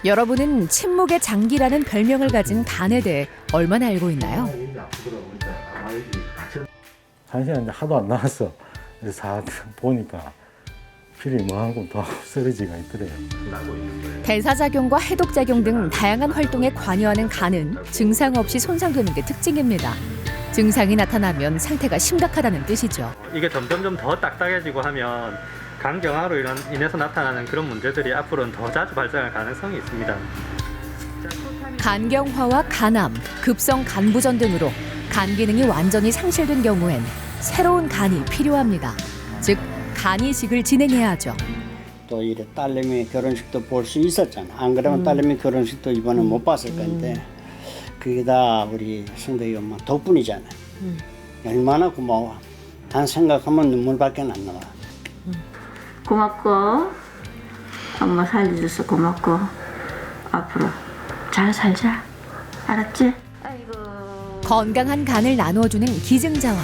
여러분은 침묵의 장기라는 별명을 가진 간에 대해 얼마나 알고 있나요? 1시간 이제 하도 안 나왔어. 그래서 다 보니까 필이 이만큼 더 쓰러지가 있더래요. 대사작용과 해독작용 등 다양한 활동에 관여하는 간은 증상 없이 손상되는 게 특징입니다. 증상이 나타나면 상태가 심각하다는 뜻이죠. 이게 점점점 더 딱딱해지고 하면 간경화로 인해서 나타나는 그런 문제들이 앞으로는 더 자주 발생할 가능성이 있습니다. 간경화와 간암, 급성 간부전 등으로 간 기능이 완전히 상실된 경우엔 새로운 간이 필요합니다. 즉, 간이식을 진행해야 하죠. 또 이래 딸내미 결혼식도 볼 수 있었잖아. 안 그러면 딸내미 결혼식도 이번에 못 봤을 건데 그게 다 우리 성덕이 엄마 덕분이잖아. 얼마나 고마워. 단 생각하면 눈물밖에 안 나와. 고맙고 엄마 살려줘서 고맙고 앞으로 잘 살자. 알았지? 건강한 간을 나누어주는 기증자와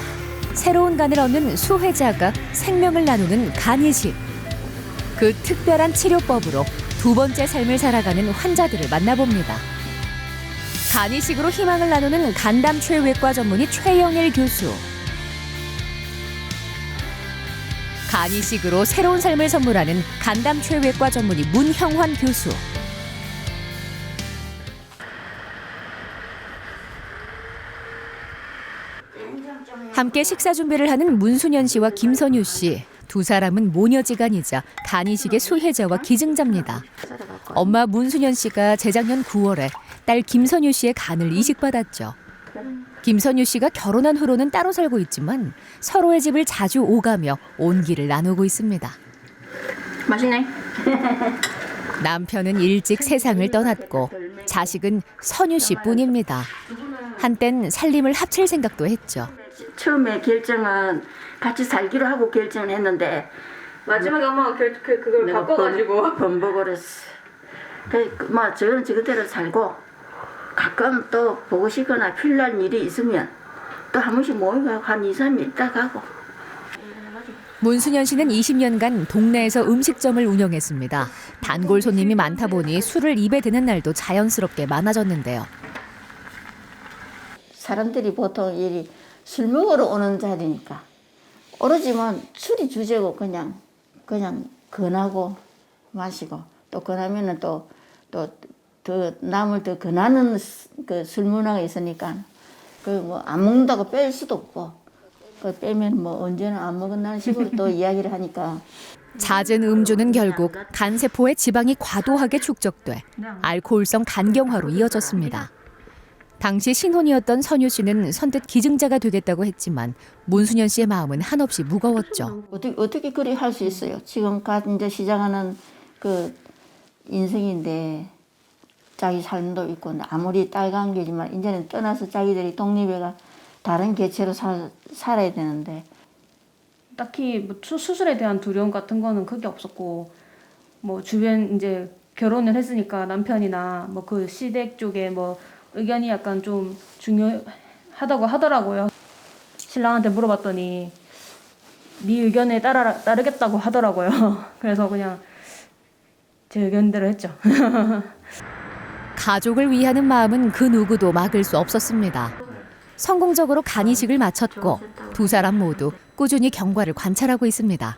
새로운 간을 얻는 수혜자가 생명을 나누는 간이식. 그 특별한 치료법으로 두 번째 삶을 살아가는 환자들을 만나봅니다. 간이식으로 희망을 나누는 간담최외과 전문의 최영일 교수. 간이식으로 새로운 삶을 선물하는 간담최외과 전문의 문형환 교수. 함께 식사 준비를 하는 문순현 씨와 김선유 씨. 두 사람은 모녀지간이자 간이식의 수혜자와 기증자입니다. 엄마 문순현 씨가 재작년 9월에 딸 김선유 씨의 간을 이식받았죠. 김선유 씨가 결혼한 후로는 따로 살고 있지만 서로의 집을 자주 오가며 온기를 나누고 있습니다. 맛있네. 남편은 일찍 세상을 떠났고 자식은 선유 씨뿐입니다. 한땐 살림을 합칠 생각도 했죠. 처음에 결정은 같이 살기로 하고 결정을 했는데 마지막에 엄마가 그걸 바꿔가지고 번복을 했어. 뭐 저는 저대로 살고 가끔 또 보고 싶거나 필요한 일이 있으면 또 한 번씩 모이고 한 2, 3일 있다 가고. 문순현 씨는 20년간 동네에서 음식점을 운영했습니다. 단골 손님이 많다 보니 술을 입에 드는 날도 자연스럽게 많아졌는데요. 사람들이 보통 술 먹으러 오는 자리니까 오로지만 술이 주제고 그냥 권하고 마시고 또 권하면은 또 더 남을 더 권하는 그 술 문화가 있으니까 그 뭐 안 먹는다고 뺄 수도 없고 그 빼면 뭐 언제나 안 먹은다는 식으로 또 이야기를 하니까 잦은 음주는 결국 간세포의 지방이 과도하게 축적돼 알코올성 간경화로 이어졌습니다. 당시 신혼이었던 선유 씨는 선뜻 기증자가 되겠다고 했지만 문순현 씨의 마음은 한없이 무거웠죠. 어떻게 그리 할 수 있어요? 지금 이제 시작하는 그 인생인데 자기 삶도 있고 아무리 딸 관계지만 이제는 떠나서 자기들이 독립해가 다른 개체로 살아야 되는데 딱히 뭐 수술에 대한 두려움 같은 거는 크게 없었고 뭐 주변 이제 결혼을 했으니까 남편이나 뭐 그 시댁 쪽에 뭐 의견이 약간 좀 중요하다고 하더라고요. 신랑한테 물어봤더니 네 의견에 따르겠다고 하더라고요. 그래서 그냥 제 의견대로 했죠. 가족을 위하는 마음은 그 누구도 막을 수 없었습니다. 성공적으로 간이식을 마쳤고 두 사람 모두 꾸준히 경과를 관찰하고 있습니다.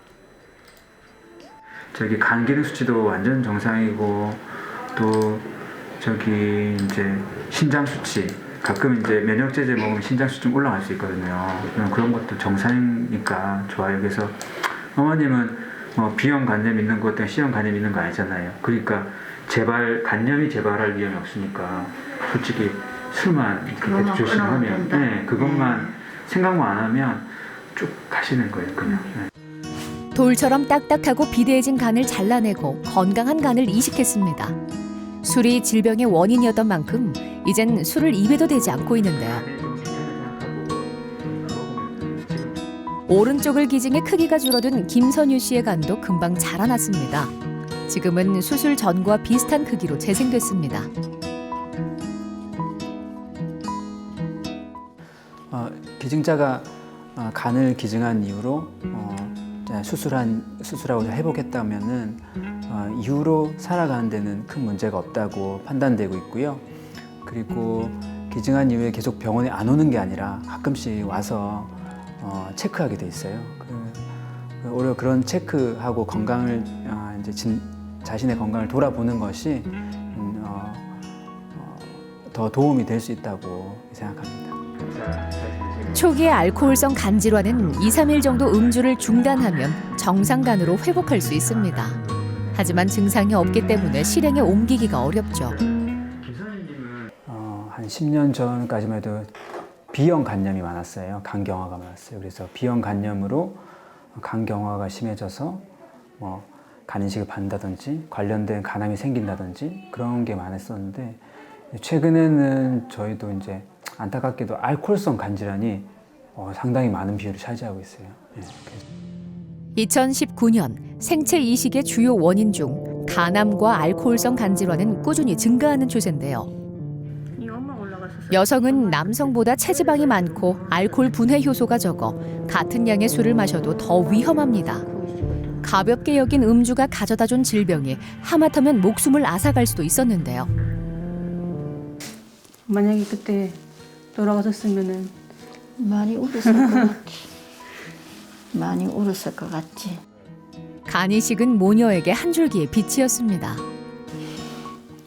저기 간 기능 수치도 완전 정상이고 또 저기 이제 신장 수치 가끔 이제 면역제제 먹으면 신장 수치 좀 올라갈 수 있거든요. 그런 것도 정상이니까 좋아요. 그래서 어머님은 뭐 B형 간염 있는 것 때문에 C형 간염 있는 거 아니잖아요. 그러니까 간염이 재발할 위험이 없으니까 솔직히 술만 이렇게 조심하면 네, 그것만 생각만 안 하면 쭉 가시는 거예요. 그냥. 네. 돌처럼 딱딱하고 비대해진 간을 잘라내고 건강한 간을 이식했습니다. 술이 질병의 원인이었던 만큼 이젠 술을 입에도 대지 않고 있는데요. 오른쪽을 기증해 크기가 줄어든 김선유 씨의 간도 금방 자라났습니다. 지금은 수술 전과 비슷한 크기로 재생됐습니다. 기증자가 간을 기증한 이후로 수술하고 회복했다면은 이후로 살아가는 데는 큰 문제가 없다고 판단되고 있고요. 그리고 기증한 이후에 계속 병원에 안 오는 게 아니라 가끔씩 와서 체크하게 돼 있어요. 오히려 그런 체크하고 건강을 이제 자신의 건강을 돌아보는 것이 더 도움이 될 수 있다고 생각합니다. 초기의 알코올성 간 질환은 2, 3일 정도 음주를 중단하면 정상간으로 회복할 수 있습니다. 하지만 증상이 없기 때문에 실행에 옮기기가 어렵죠. 한 10년 전까지만 해도 B형 간염이 많았어요. 간경화가 많았어요. 그래서 B형 간염으로 간경화가 심해져서 뭐 간이식을 받는다든지 관련된 간암이 생긴다든지 그런 게 많았었는데 최근에는 저희도 이제 안타깝게도 알코올성 간 질환이 상당히 많은 비율을 차지하고 있어요. 2019년 생체 이식의 주요 원인 중 간암과 알코올성 간 질환은 꾸준히 증가하는 추세인데요. 여성은 남성보다 체지방이 많고 알코올 분해 효소가 적어 같은 양의 술을 마셔도 더 위험합니다. 가볍게 여긴 음주가 가져다준 질병이 하마터면 목숨을 앗아갈 수도 있었는데요. 만약에 그때 돌아가셨으면은 많이 울었을 것 같지. 많이 울었을 것 같지. 간이식은 모녀에게 한 줄기의 빛이었습니다.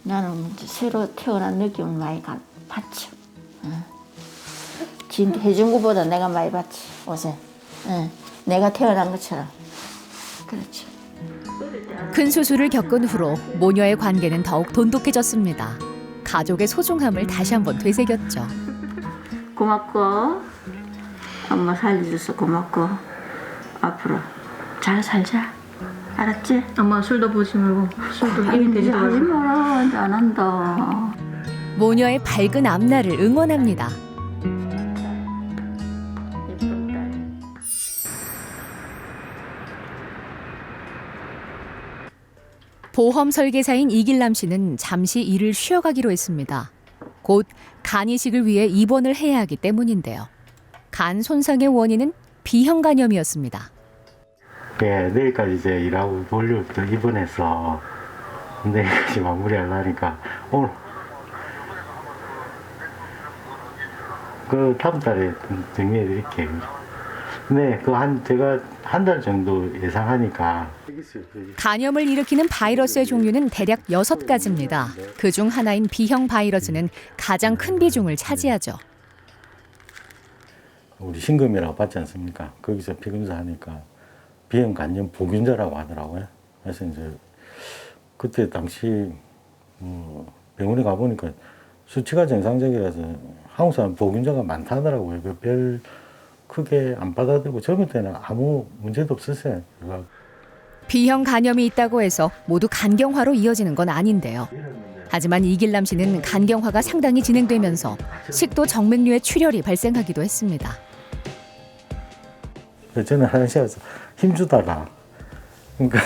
나는 새로 태어난 느낌을 많이 받죠. 진 해준 것보다 내가 많이 받지 옷에. 내가 태어난 것처럼. 그렇죠. 큰 수술을 겪은 후로 모녀의 관계는 더욱 돈독해졌습니다. 가족의 소중함을 다시 한번 되새겼죠. 고맙고 엄마 살려줘서 고맙고 앞으로 잘 살자. 알았지? 엄마 술도 보지 말고 술도 입이 이제 되지도 하지 말고. 마라. 이제 안 한다. 모녀의 밝은 앞날을 응원합니다. 예쁜 딸. 보험 설계사인 이길남 씨는 잠시 일을 쉬어가기로 했습니다. 곧 간이식을 위해 입원을 해야 하기 때문인데요. 간 손상의 원인은 B형 간염이었습니다. 네, 내일까지 이제 일하고 볼일부터 입원해서 내일까지 마무리하려니까 오늘 그 다음 달에 정리해 드릴게요. 네, 제가 한 달 정도 예상하니까. 간염을 일으키는 바이러스의 종류는 대략 6가지입니다. 그중 하나인 B형 바이러스는 가장 큰 비중을 차지하죠. 우리 신금이라고 받지 않습니까? 거기서 피검사 하니까 B형 간염 보균자라고 하더라고요. 그래서 이제 그때 당시 병원에 가보니까 수치가 정상적이라서 한국 사람 보균자가 많다더라고요. 별 크게 안 받아들고 젊을 때는 아무 문제도 없었어요. B형 간염이 있다고 해서 모두 간경화로 이어지는 건 아닌데요. 하지만 이길남 씨는 간경화가 상당히 진행되면서 식도 정맥류의 출혈이 발생하기도 했습니다. 저는 화장실 가서 힘주다가 그러니까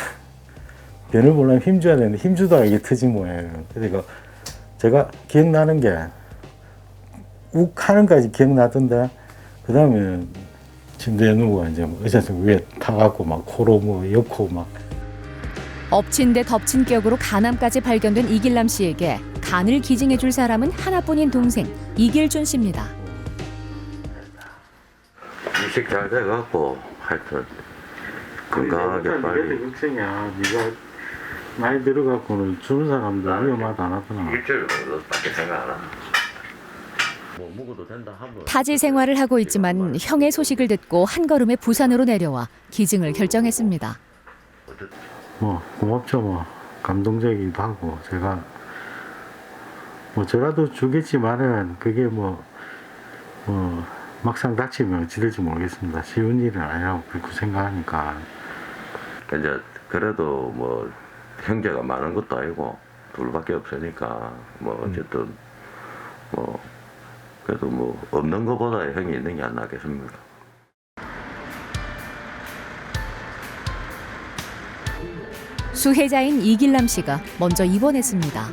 변을 보려면 힘줘야 되는데 힘주다가 이게 터진 거예요. 그러니까 제가 기억나는 게 욱 하는 까지 기억나던데 그 다음에 침대에 누워 이제 의사선 위에 타갖고 막 코로 뭐 엮고 막 엎친 데 덮친 격으로 간암까지 발견된 이길남 씨에게 간을 기증해줄 사람은 하나뿐인 동생 이길준 씨입니다. 이식 잘 돼갖고 하여튼 건강하게 빨리. 걱정이야. 네가 나이 들어갖고는 주는 사람들 위험하다 안 하더나. 일주일 밖에 생각 안 하나. 뭐 먹어도 된다 하면. 타지 생활을 하고 있지만 형의 소식을 듣고 한 걸음에 부산으로 내려와 기증을 결정했습니다. 뭐 고맙죠. 뭐 감동적이기도 하고 제가 뭐 저라도 주겠지만은 그게 뭐 막상 다치면 어찌 될지 모르겠습니다. 쉬운 일은 아니라고 그렇게 생각하니까. 이제 그래도 뭐 형제가 많은 것도 아니고 둘밖에 없으니까 뭐 어쨌든 뭐 그래도 뭐 없는 것보다 형이 있는 게 안 낫겠습니까? 수혜자인 이길남 씨가 먼저 입원했습니다.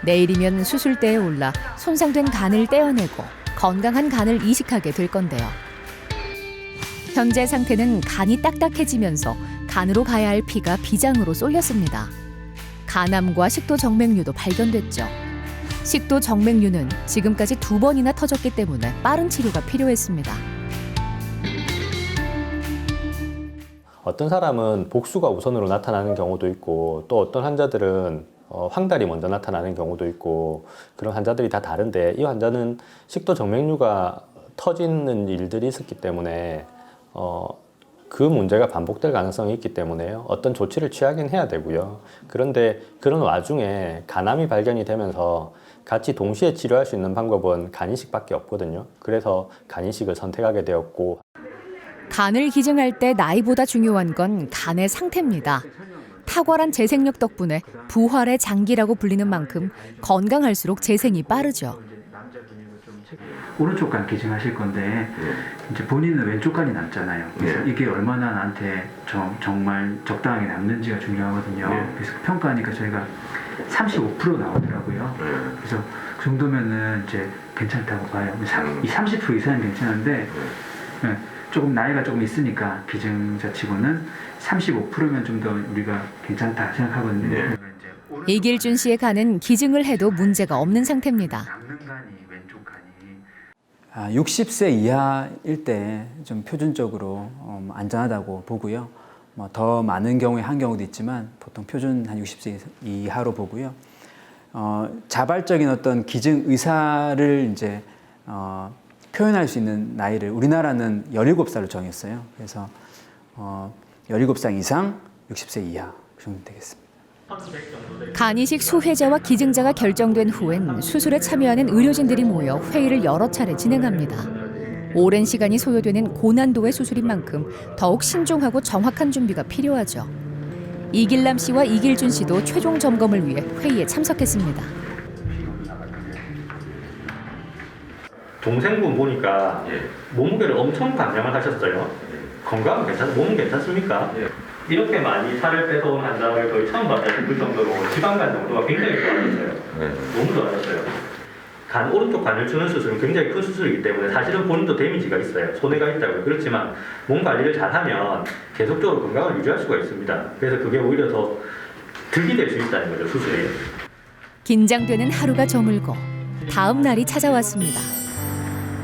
내일이면 수술대에 올라 손상된 간을 떼어내고 건강한 간을 이식하게 될 건데요. 현재 상태는 간이 딱딱해지면서 간으로 가야 할 피가 비장으로 쏠렸습니다. 간암과 식도정맥류도 발견됐죠. 식도정맥류는 지금까지 2번이나 터졌기 때문에 빠른 치료가 필요했습니다. 어떤 사람은 복수가 우선으로 나타나는 경우도 있고 또 어떤 환자들은 황달이 먼저 나타나는 경우도 있고 그런 환자들이 다 다른데 이 환자는 식도정맥류가 터지는 일들이 있었기 때문에 그 문제가 반복될 가능성이 있기 때문에요. 어떤 조치를 취하긴 해야 되고요. 그런데 그런 와중에 간암이 발견이 되면서 같이 동시에 치료할 수 있는 방법은 간이식밖에 없거든요. 그래서 간이식을 선택하게 되었고 간을 기증할 때 나이보다 중요한 건 간의 상태입니다. 탁월한 재생력 덕분에 부활의 장기라고 불리는 만큼 건강할수록 재생이 빠르죠. 오른쪽 간 기증하실 건데 이제 본인은 왼쪽 간이 남잖아요. 그래서 이게 얼마나 나한테 정말 적당하게 남는지가 중요하거든요. 그래서 평가하니까 저희가 35% 나오더라고요. 그래서 그 정도면은 이제 괜찮다고 봐요. 이 30% 이상은 괜찮은데 조금 나이가 조금 있으니까 기증자 치고는 35%면 좀 더 우리가 괜찮다 생각하거든요. 이길준 씨의 간은 기증을 해도 문제가 없는 상태입니다. 60세 이하일 때 좀 표준적으로 안전하다고 보고요. 더 많은 경우에 한 경우도 있지만 보통 표준 한 60세 이하로 보고요. 자발적인 어떤 기증 의사를 이제 표현할 수 있는 나이를 우리나라는 17살로 정했어요. 그래서 17살 이상, 60세 이하 그 정도 되겠습니다. 간이식 수혜자와 기증자가 결정된 후엔 수술에 참여하는 의료진들이 모여 회의를 여러 차례 진행합니다. 오랜 시간이 소요되는 고난도의 수술인 만큼 더욱 신중하고 정확한 준비가 필요하죠. 이길남 씨와 이길준 씨도 최종 점검을 위해 회의에 참석했습니다. 동생분 보니까 몸무게를 엄청 감량을 하셨어요. 건강은 몸은 괜찮습니까? 이렇게 많이 살을 빼서 온 환자를 거의 처음 봤다 싶을 정도로 지방간 정도가 굉장히 좋아졌어요. 너무 좋아졌어요. 오른쪽 간을 주는 수술은 굉장히 큰 수술이기 때문에 사실은 본인도 데미지가 있어요. 손해가 있다고요. 그렇지만 몸 관리를 잘하면 계속적으로 건강을 유지할 수가 있습니다. 그래서 그게 오히려 더 득이 될 수 있다는 거죠, 수술이. 긴장되는 하루가 저물고 다음 날이 찾아왔습니다.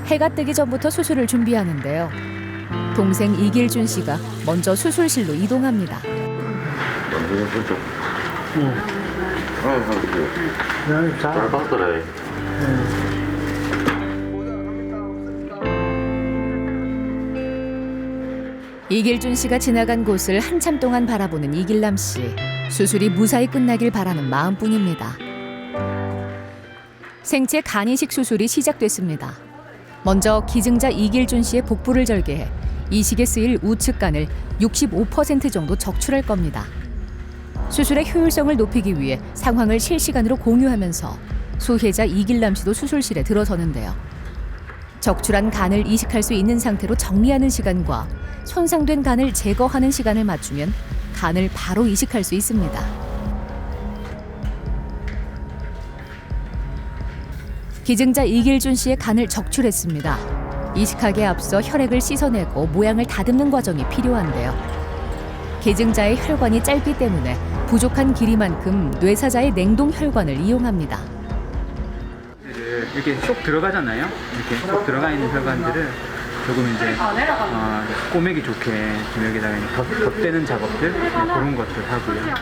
해가 뜨기 전부터 수술을 준비하는데요. 동생 이길준 씨가 먼저 수술실로 이동합니다. 잘 봤더래. 이길준 씨가 지나간 곳을 한참 동안 바라보는 이길남 씨. 수술이 무사히 끝나길 바라는 마음뿐입니다. 생체 간이식 수술이 시작됐습니다. 먼저 기증자 이길준 씨의 복부를 절개해 이식에 쓰일 우측간을 65% 정도 적출할 겁니다. 수술의 효율성을 높이기 위해 상황을 실시간으로 공유하면서 수혜자 이길남 씨도 수술실에 들어서는데요. 적출한 간을 이식할 수 있는 상태로 정리하는 시간과 손상된 간을 제거하는 시간을 맞추면 간을 바로 이식할 수 있습니다. 기증자 이길준 씨의 간을 적출했습니다. 이식하기에 앞서 혈액을 씻어내고 모양을 다듬는 과정이 필요한데요. 기증자의 혈관이 짧기 때문에 부족한 길이만큼 뇌사자의 냉동 혈관을 이용합니다. 이렇게 쏙 들어가잖아요. 이렇게 쏙 들어가 있는 혈관들을 조금 이제 꼬매기 좋게 좀 여기다가 덧대는 작업들 그런 것들 하고요.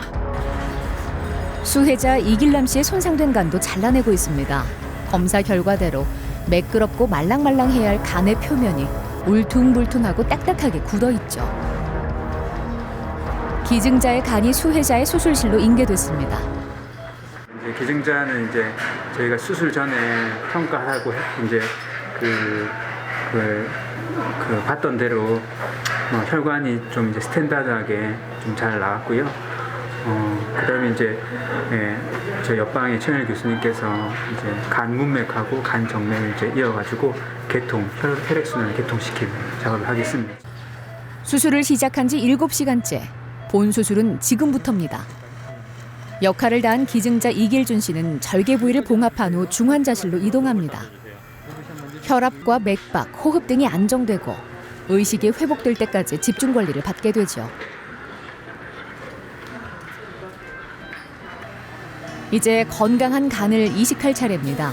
수혜자 이길남 씨의 손상된 간도 잘라내고 있습니다. 검사 결과대로 매끄럽고 말랑말랑해야 할 간의 표면이 울퉁불퉁하고 딱딱하게 굳어있죠. 기증자의 간이 수혜자의 수술실로 인계됐습니다. 이제 기증자는 이제 저희가 수술 전에 평가하고 이제 그 봤던 대로 혈관이 좀 이제 스탠다드하게 좀 잘 나왔고요. 그다음에 이제 저 옆방의 최현일 교수님께서 이제 간 문맥하고 간 정맥을 이제 이어가지고 혈액순환을 개통시키는 작업을 하겠습니다. 수술을 시작한 지 7시간째. 본 수술은 지금부터입니다. 역할을 다한 기증자 이길준 씨는 절개 부위를 봉합한 후 중환자실로 이동합니다. 혈압과 맥박, 호흡 등이 안정되고 의식이 회복될 때까지 집중 관리를 받게 되죠. 이제 건강한 간을 이식할 차례입니다.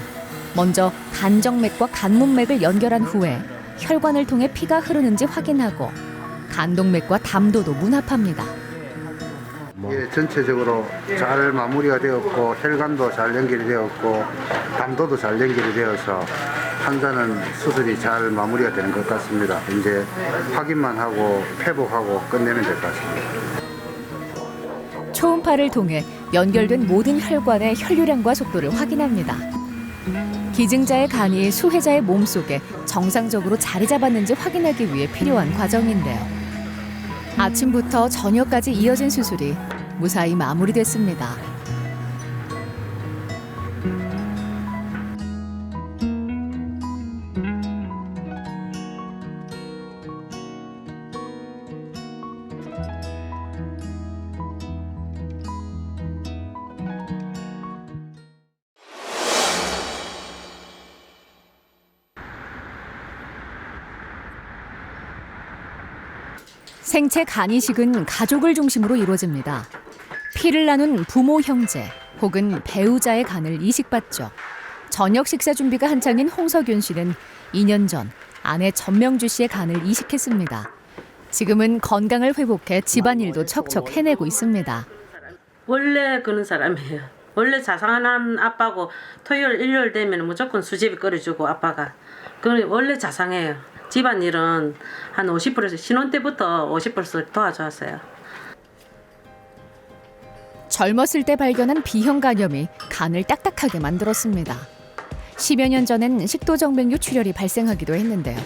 먼저 간정맥과 간문맥을 연결한 후에 혈관을 통해 피가 흐르는지 확인하고 간동맥과 담도도 문합합니다. 예, 전체적으로 잘 마무리가 되었고 혈관도 잘 연결이 되었고 담도도 잘 연결이 되어서 환자는 수술이 잘 마무리가 되는 것 같습니다. 이제 확인만 하고 회복하고 끝내면 될 것 같습니다. 초음파를 통해 연결된 모든 혈관의 혈류량과 속도를 확인합니다. 기증자의 간이 수혜자의 몸속에 정상적으로 자리 잡았는지 확인하기 위해 필요한 과정인데요. 아침부터 저녁까지 이어진 수술이 무사히 마무리됐습니다. 생체 간이식은 가족을 중심으로 이루어집니다. 피를 나눈 부모 형제 혹은 배우자의 간을 이식받죠. 저녁 식사 준비가 한창인 홍석윤 씨는 2년 전 아내 전명주 씨의 간을 이식했습니다. 지금은 건강을 회복해 집안일도 척척 해내고 있습니다. 원래 그런 사람이에요. 원래 자상한 아빠고 토요일 일요일 되면 무조건 수제비 끓여주고 아빠가 원래 자상해요. 집안일은 한 50%에서 신혼 때부터 50%씩 도와줬어요. 젊었을 때 발견한 B형 간염이 간을 딱딱하게 만들었습니다. 10여 년 전엔 식도정맥류 출혈이 발생하기도 했는데요.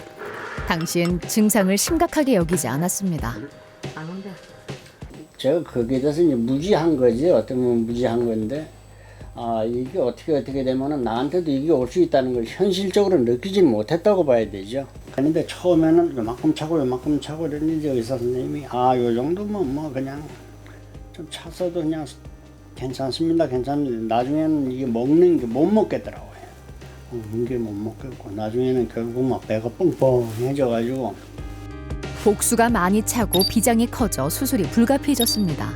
당시엔 증상을 심각하게 여기지 않았습니다. 제가 거기에 대해서 이제 무지한 거지. 어떻게 보면 무지한 건데 이게 어떻게 되면은 나한테도 이게 올 수 있다는 걸 현실적으로 느끼지 못했다고 봐야 되죠. 그런데 처음에는 요만큼 차고 이랬는데 의사 선생님이 요 정도면 뭐 그냥 좀 찼어도 그냥 괜찮습니다. 괜찮은데 나중에는 이게 먹는 게 못 먹겠더라고요. 먹는 게 못 먹겠고 나중에는 결국 막 배가 뻥뻥해져가지고 복수가 많이 차고 비장이 커져 수술이 불가피해졌습니다.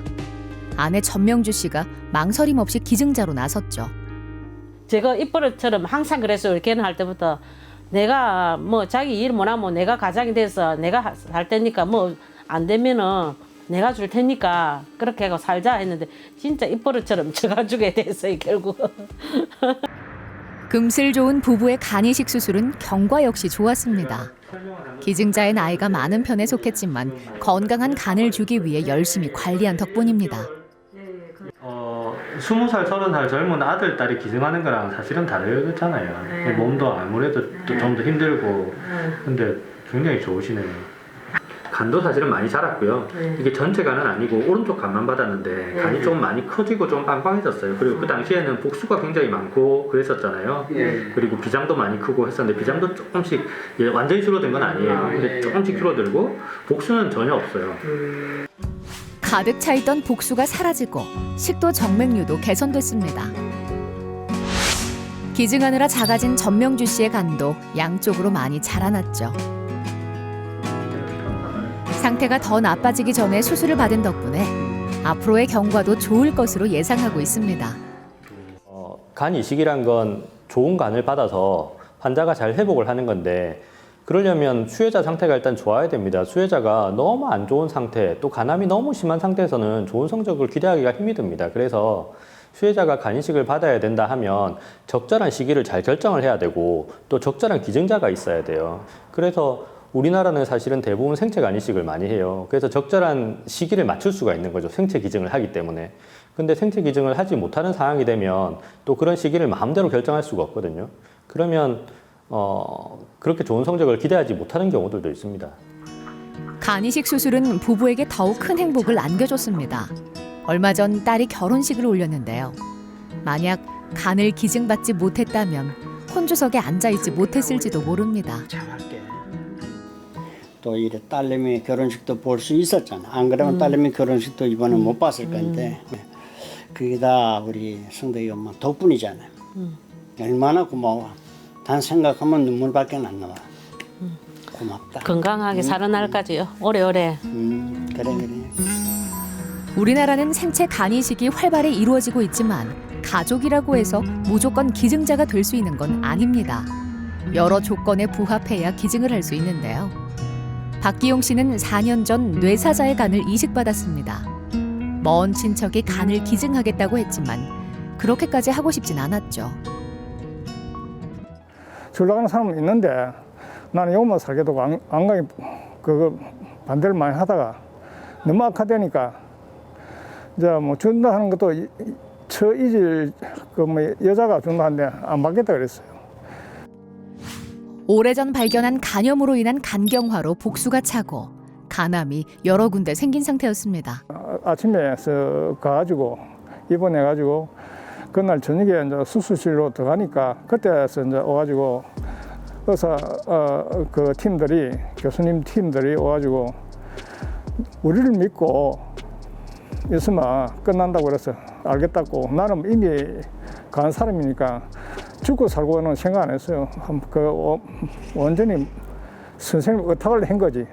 아내 전명주 씨가 망설임 없이 기증자로 나섰죠. 제가 입버릇처럼 항상 그랬어요. 결혼할 때부터 내가 뭐 자기 일 못하면 내가 가장이 돼서 내가 할 테니까 뭐 안 되면은 내가 줄 테니까 그렇게 하고 살자 했는데 진짜 입버릇처럼 제가 주게 됐어요 결국. 금슬 좋은 부부의 간이식 수술은 경과 역시 좋았습니다. 기증자의 나이가 많은 편에 속했지만 건강한 간을 주기 위해 열심히 관리한 덕분입니다. 20살, 30살 젊은 아들, 딸이 기증하는 거랑 사실은 다르잖아요. 몸도 아무래도 좀 더 힘들고 근데 굉장히 좋으시네요. 간도 사실은 많이 자랐고요. 이게 전체 간은 아니고 오른쪽 간만 받았는데 간이 좀 많이 커지고 좀 빵빵해졌어요. 그리고 그 당시에는 복수가 굉장히 많고 그랬었잖아요. 그리고 비장도 많이 크고 했었는데 비장도 조금씩 완전히 줄어든 건 아니에요. 근데 조금씩 줄어들고 복수는 전혀 없어요. 가득 차있던 복수가 사라지고 식도 정맥류도 개선됐습니다. 기증하느라 작아진 전명주 씨의 간도 양쪽으로 많이 자라났죠. 상태가 더 나빠지기 전에 수술을 받은 덕분에 앞으로의 경과도 좋을 것으로 예상하고 있습니다. 간 이식이란 건 좋은 간을 받아서 환자가 잘 회복을 하는 건데 그러려면 수혜자 상태가 일단 좋아야 됩니다. 수혜자가 너무 안 좋은 상태, 또 간암이 너무 심한 상태에서는 좋은 성적을 기대하기가 힘이 듭니다. 그래서 수혜자가 간 이식을 받아야 된다 하면 적절한 시기를 잘 결정을 해야 되고 또 적절한 기증자가 있어야 돼요. 그래서 우리나라는 사실은 대부분 생체 간 이식을 많이 해요. 그래서 적절한 시기를 맞출 수가 있는 거죠. 생체 기증을 하기 때문에. 근데 생체 기증을 하지 못하는 상황이 되면 또 그런 시기를 마음대로 결정할 수가 없거든요. 그러면 그렇게 좋은 성적을 기대하지 못하는 경우들도 있습니다. 간이식 수술은 부부에게 더욱 큰 행복을 안겨줬습니다. 얼마 전 딸이 결혼식을 올렸는데요. 만약 간을 기증받지 못했다면 혼주석에 앉아있지 못했을지도 모릅니다. 또 이래 딸내미 결혼식도 볼 수 있었잖아. 안 그러면 딸내미 결혼식도 이번에 못 봤을 건데 그게 다 우리 성덕이 엄마 덕분이잖아요. 얼마나 고마워. 단 생각하면 눈물밖에 안 나와. 고맙다. 건강하게 살아날까지요. 오래오래. 그래. 우리나라는 생체 간이식이 활발히 이루어지고 있지만 가족이라고 해서 무조건 기증자가 될 수 있는 건 아닙니다. 여러 조건에 부합해야 기증을 할 수 있는데요. 박기용 씨는 4년 전 뇌사자의 간을 이식받았습니다. 먼 친척이 간을 기증하겠다고 했지만 그렇게까지 하고 싶진 않았죠. 주려고 하는 사람은 있는데 나는 요것만 살게도 안 가기 그거 반대를 많이 하다가 너무 악화되니까 이제 뭐 준다 하는 것도 처이질 그 뭐 여자가 준다 하는데 안 받겠다 그랬어요. 오래전 발견한 간염으로 인한 간경화로 복수가 차고 간암이 여러 군데 생긴 상태였습니다. 아침에 가가지고 입원해가지고 그날 저녁에 이제 수술실로 들어가니까 그때서 이제 와가지고 의사 그 팀들이 교수님 팀들이 와가지고 우리를 믿고 있으면 끝난다고 그래서 알겠다고 나는 이미 간 사람이니까 죽고 살고는 생각 안 했어요. 완전히 선생님 의탁을 한 거지.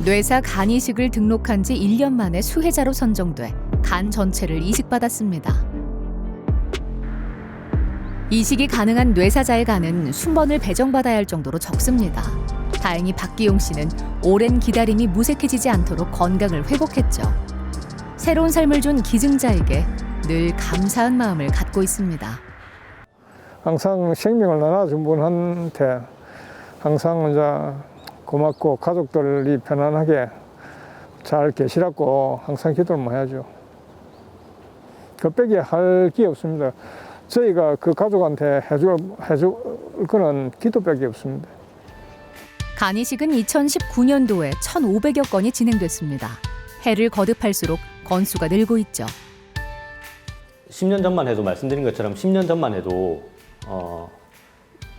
뇌사 간이식을 등록한 지 1년 만에 수혜자로 선정돼 간 전체를 이식받았습니다. 이식이 가능한 뇌사자의 간은 순번을 배정받아야 할 정도로 적습니다. 다행히 박기용 씨는 오랜 기다림이 무색해지지 않도록 건강을 회복했죠. 새로운 삶을 준 기증자에게 늘 감사한 마음을 갖고 있습니다. 항상 생명을 나눠준 분한테 항상 이제 고맙고 가족들이 편안하게 잘 계시라고 항상 기도를 많이 하죠. 그 빼기 할 게 없습니다. 저희가 그 가족한테 해줄 거는 기도밖에 없습니다. 간이식은 2019년도에 1,500여 건이 진행됐습니다. 해를 거듭할수록 건수가 늘고 있죠. 10년 전만 해도 말씀드린 것처럼 10년 전만 해도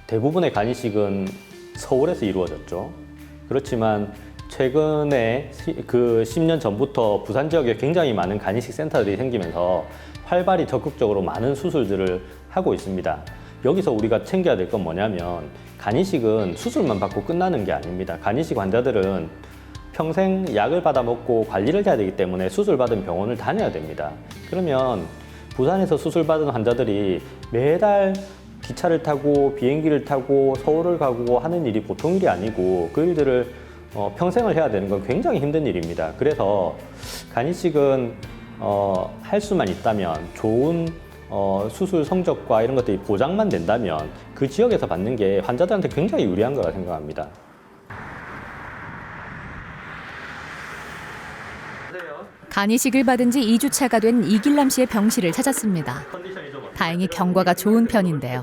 대부분의 간이식은 서울에서 이루어졌죠. 그렇지만 최근에 그 10년 전부터 부산 지역에 굉장히 많은 간이식 센터들이 생기면서 활발히 적극적으로 많은 수술들을 하고 있습니다. 여기서 우리가 챙겨야 될 건 뭐냐면 간이식은 수술만 받고 끝나는 게 아닙니다. 간이식 환자들은 평생 약을 받아 먹고 관리를 해야 되기 때문에 수술받은 병원을 다녀야 됩니다. 그러면 부산에서 수술받은 환자들이 매달 기차를 타고 비행기를 타고 서울을 가고 하는 일이 보통 일이 아니고 그 일들을 평생을 해야 되는 건 굉장히 힘든 일입니다. 그래서 간이식은 할 수만 있다면 좋은 수술 성적과 이런 것들이 보장만 된다면 그 지역에서 받는 게 환자들한테 굉장히 유리한 거라 생각합니다. 간이식을 받은 지 2주차가 된 이길남 씨의 병실을 찾았습니다. 다행히 경과가 좋은 편인데요.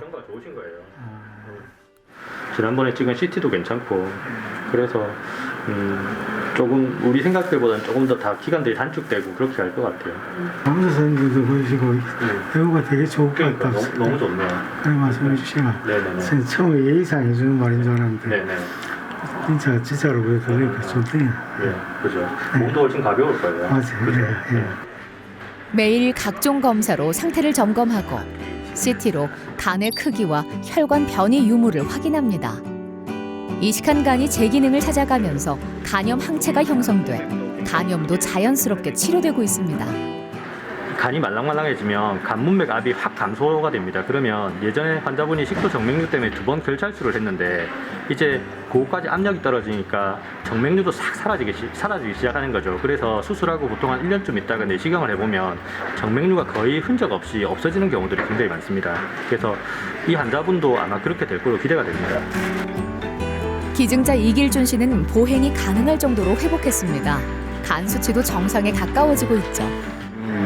지난번에 찍은 CT도 괜찮고 그래서 조금 우리 생각들보다는 조금 더 다 기간들이 단축되고 그렇게 할 것 같아요. 아무도 선생님도 보시고 배우가 되게 좋을 것 같다. 너무 좋네요. 그래 말씀해 주시면 네네네. 처음에 예의상 해주는 말인 줄 알았는데 네네. 진짜로 그래 들으니까 좋대요. 네, 그죠. 몸도 훨씬 가벼울 거예요. 맞아요. 그죠? 네. 매일 각종 검사로 상태를 점검하고 CT로 간의 크기와 혈관 변이 유무를 확인합니다. 이식한 간이 제 기능을 찾아가면서 간염 항체가 형성돼 간염도 자연스럽게 치료되고 있습니다. 간이 말랑말랑해지면 간문맥 압이 확 감소가 됩니다. 그러면 예전에 환자분이 식도 정맥류 때문에 2번 결찰수를 했는데 이제 그거까지 압력이 떨어지니까 정맥류도 싹 사라지기 시작하는 거죠. 그래서 수술하고 보통 한 1년쯤 있다가 내시경을 해보면 정맥류가 거의 흔적 없이 없어지는 경우들이 굉장히 많습니다. 그래서 이 환자분도 아마 그렇게 될 걸로 기대가 됩니다. 기증자 이길준 씨는 보행이 가능할 정도로 회복했습니다. 간 수치도 정상에 가까워지고 있죠.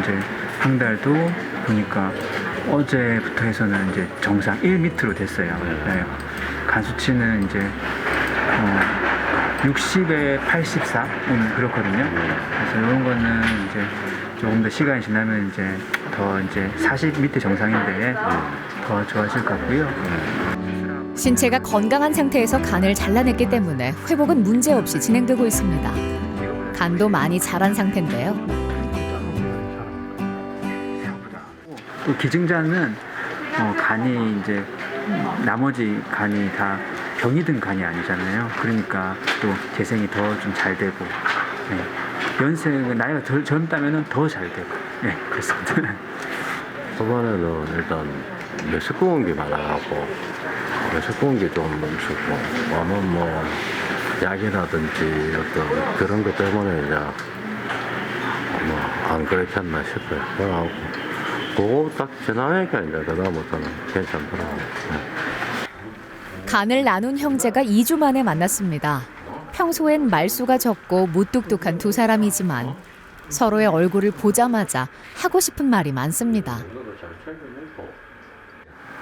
이제 한 달도 보니까 어제부터 해서는 이제 정상 1 밑으로 됐어요. 네. 간 수치는 이제 60에 84 오늘 그렇거든요. 그래서 이런 거는 이제 조금 더 시간이 지나면 이제 더 이제 40 밑에 정상인데 더 좋아질 것 같고요. 신체가 건강한 상태에서 간을 잘라냈기 때문에 회복은 문제없이 진행되고 있습니다. 간도 많이 자란 상태인데요. 또 기증자는 간이 이제 나머지 간이 다 병이 든 간이 아니잖아요. 그러니까 또 재생이 더 좀 잘 되고, 네. 연세 나이가 덜 젊다면은 더 잘 되고, 네, 그렇습니다. 초반에는 일단 뇌색 구운 게 많아갖고 뇌색 구운 게 좀 멈추고 아마 뭐 약이라든지 어떤 그런 것 때문에 이제 뭐 안 그렇게 했나 싶어요. 그래갖고 그거 딱 지나니까 이제 그다음부터는 괜찮더라고요. 간을 나눈 형제가 2주 만에 만났습니다. 평소엔 말수가 적고 무뚝뚝한 두 사람이지만 서로의 얼굴을 보자마자 하고 싶은 말이 많습니다.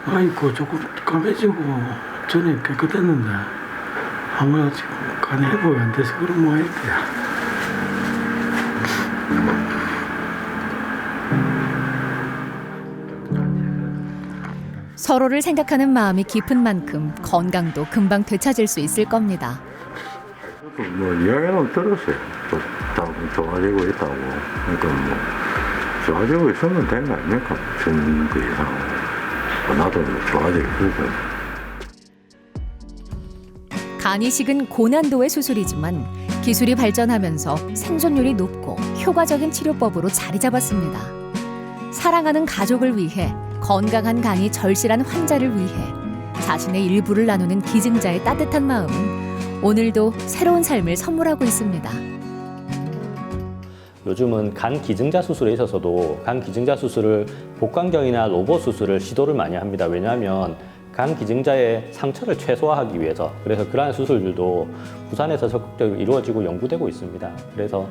아이고 조금 까매지고 전에 깨끗했는데 아무래도 지금 간이 회복이 안 돼서 그런 모양이야. 서로를 생각하는 마음이 깊은 만큼 건강도 금방 되찾을 수 있을 겁니다. 뭐 이야기는 들었어요. 다 좋아지고 있다고. 그러니까 뭐 좋아지고 있으면 된 거 아닙니까? 전그 이상. 나도 뭐 좋아지고 있고. 간이식은 고난도의 수술이지만 기술이 발전하면서 생존율이 높고 효과적인 치료법으로 자리 잡았습니다. 사랑하는 가족을 위해 건강한 간이 절실한 환자를 위해 자신의 일부를 나누는 기증자의 따뜻한 마음은 오늘도 새로운 삶을 선물하고 있습니다. 요즘은 간 기증자 수술에 있어서도 간 기증자 수술을 복강경이나 로봇 수술을 시도를 많이 합니다. 왜냐하면 간 기증자의 상처를 최소화하기 위해서. 그래서 그러한 수술들도 부산에서 적극적으로 이루어지고 연구되고 있습니다. 그래서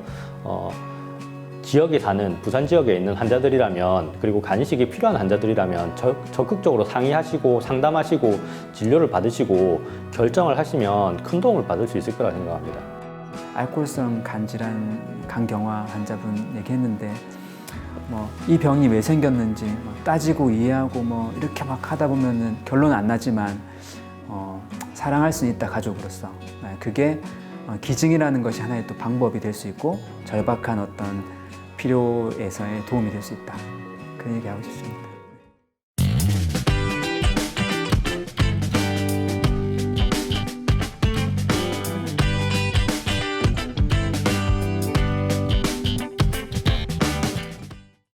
지역에 사는 부산 지역에 있는 환자들이라면 그리고 간이식이 필요한 환자들이라면 적극적으로 상의하시고 상담하시고 진료를 받으시고 결정을 하시면 큰 도움을 받을 수 있을 거라 생각합니다. 알코올성 간질환 간경화 환자분 얘기했는데 뭐 이 병이 왜 생겼는지 따지고 이해하고 뭐 이렇게 막 하다 보면은 결론은 안 나지만 사랑할 수 있다 가족으로서 그게 기증이라는 것이 하나의 또 방법이 될 수 있고 절박한 어떤 필요에서의 도움이 될 수 있다. 그런 얘기하고 싶습니다.